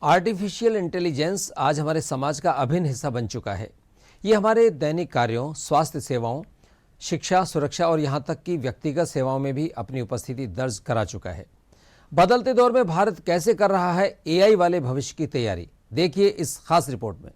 Artificial intelligence आज हमारे समाज का अभिन्न हिस्सा बन चुका है। ये हमारे दैनिक कार्यों, स्वास्थ्य सेवाओं, शिक्षा, सुरक्षा और यहाँ तक कि व्यक्तिगत सेवाओं में भी अपनी उपस्थिति दर्ज करा चुका है। बदलते दौर में भारत कैसे कर रहा है एआई वाले भविष्य की तैयारी, देखिए इस खास रिपोर्ट में।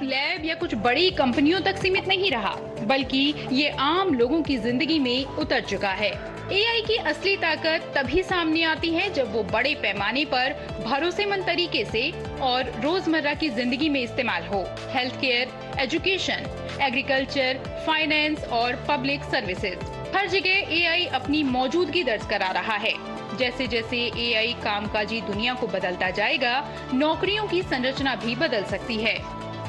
लैब या कुछ बड़ी कंपनियों तक सीमित नहीं रहा, बल्कि ये आम लोगों की जिंदगी में उतर चुका है। एआई की असली ताकत तभी सामने आती है जब वो बड़े पैमाने पर भरोसेमंद तरीके से और रोजमर्रा की जिंदगी में इस्तेमाल हो। Health care, education, agriculture, finance और पब्लिक सर्विसेज, हर जगह एआई अपनी मौजूदगी दर्ज करा रहा है। जैसे जैसे एआई कामकाजी दुनिया को बदलता जाएगा, नौकरियों की संरचना भी बदल सकती है।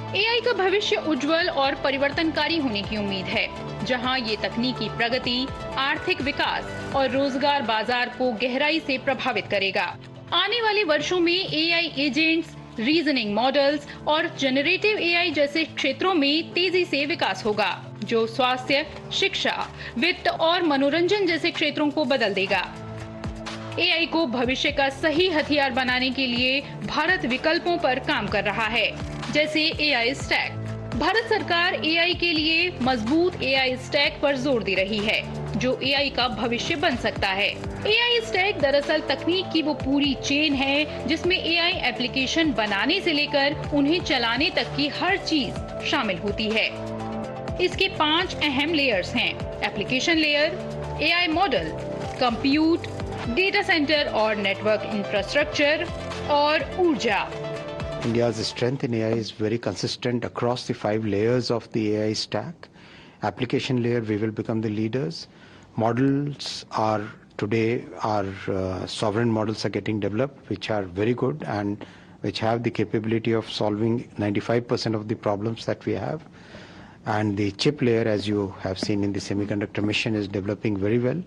एआई का भविष्य उज्जवल और परिवर्तनकारी होने की उम्मीद है, जहां ये तकनीकी प्रगति, आर्थिक विकास और रोजगार बाजार को गहराई से प्रभावित करेगा। आने वाले वर्षों में एआई एजेंट्स, रीजनिंग मॉडल्स और जनरेटिव एआई जैसे क्षेत्रों में तेजी से विकास होगा, जो स्वास्थ्य, शिक्षा, वित्त और मनोरंजन जैसे क्षेत्रों को बदल देगा। एआई को भविष्य का सही हथियार बनाने के लिए भारत विकल्पों पर काम कर रहा है, जैसे एआई स्टैक। भारत सरकार एआई के लिए मजबूत एआई स्टैक पर जोर दे रही है, जो एआई का भविष्य बन सकता है। एआई स्टैक दरअसल तकनीक की वो पूरी चेन है जिसमें एआई एप्लीकेशन बनाने से लेकर उन्हें चलाने तक की हर चीज शामिल होती है। इसके 5 अहम लेयर्स हैं: application layer, AI model, compute, data centre और नेटवर्क इंफ्रास्ट्रक्चर और ऊर्जा। India's strength in AI is very consistent across the 5 layers of the AI stack. Application layer, we will become the leaders. Models are today, our sovereign models are getting developed, which are very good and which have the capability of solving 95% of the problems that we have. And the chip layer, as you have seen in the semiconductor mission, is developing very well.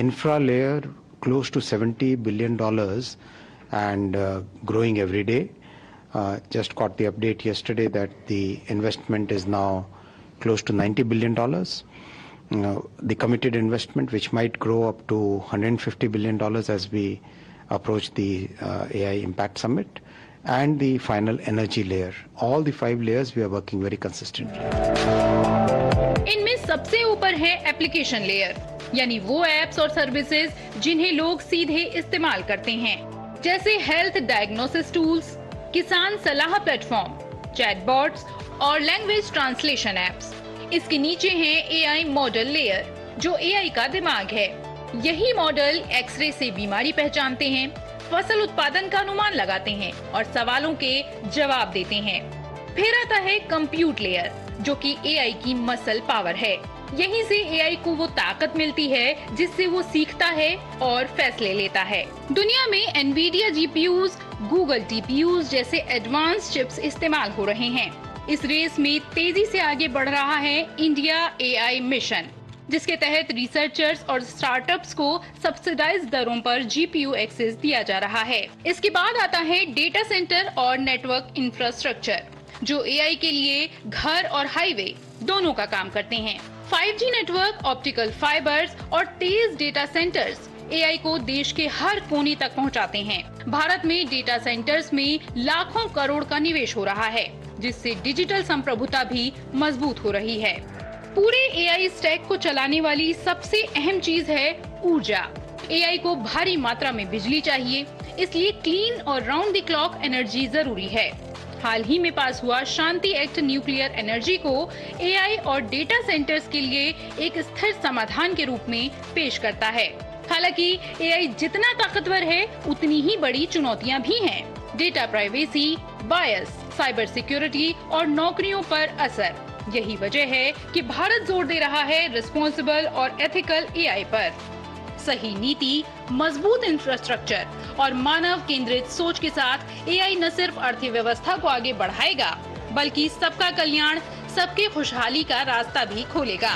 Infra layer, close to $70 billion and growing every day. Just got the update yesterday that the investment is now close to $90 billion. The committed investment, which might grow up to $150 billion as we approach the AI Impact Summit, and the final energy layer. All the 5 layers we are working very consistently. इनमें सबसे ऊपर है application layer, यानी वो apps और services जिन्हें लोग सीधे इस्तेमाल करते हैं, जैसे हेल्थ डायग्नोसिस टूल्स, किसान सलाह प्लेटफॉर्म, चैटबॉट्स और लैंग्वेज ट्रांसलेशन एप्स। इसके नीचे है एआई मॉडल लेयर, जो एआई का दिमाग है। यही मॉडल एक्सरे से बीमारी पहचानते हैं, फसल उत्पादन का अनुमान लगाते हैं और सवालों के जवाब देते हैं। फिर आता है कंप्यूट लेयर, जो कि एआई की मसल पावर है। यहीं से एआई को वो ताकत मिलती है जिससे वो सीखता है और फैसले लेता है। दुनिया में एनवीडिया जीपीयूज, गूगल टीपीयूज जैसे एडवांस चिप्स इस्तेमाल हो रहे हैं। इस रेस में तेजी से आगे बढ़ रहा है इंडिया एआई मिशन, जिसके तहत रिसर्चर्स और स्टार्टअप्स को सब्सिडाइज्ड दरों पर जीपीयू एक्सेस दिया जा रहा है। इसके बाद आता है डेटा सेंटर और नेटवर्क इंफ्रास्ट्रक्चर, जो एआई के लिए घर और हाईवे दोनों का काम करते हैं। 5G नेटवर्क, ऑप्टिकल फाइबर्स और तेज डेटा सेंटर्स एआई को देश के हर कोने तक पहुंचाते हैं। भारत में डेटा सेंटर्स में लाखों करोड़ का निवेश हो रहा है, जिससे डिजिटल संप्रभुता भी मजबूत हो रही है। पूरे एआई स्टैक को चलाने वाली सबसे अहम चीज है ऊर्जा। एआई को भारी मात्रा में बिजली चाहिए, इसलिए क्लीन और राउंड द क्लॉक एनर्जी जरूरी है। हाल ही में पास हुआ शांति एक्ट न्यूक्लियर एनर्जी को एआई और डेटा सेंटर्स के लिए एक स्थिर समाधान के रूप में पेश करता है। हालांकि एआई जितना ताकतवर है, उतनी ही बड़ी चुनौतियां भी हैं। डेटा प्राइवेसी, बायस, साइबर सिक्योरिटी और नौकरियों पर असर। यही वजह है कि भारत जोर दे रहा है रिस्पॉन्सिबल और एथिकल एआई पर। सही नीति, मजबूत इंफ्रास्ट्रक्चर और मानव केंद्रित सोच के साथ एआई न सिर्फ अर्थव्यवस्था को आगे बढ़ाएगा, बल्कि सबका कल्याण, सबके खुशहाली का रास्ता भी खोलेगा।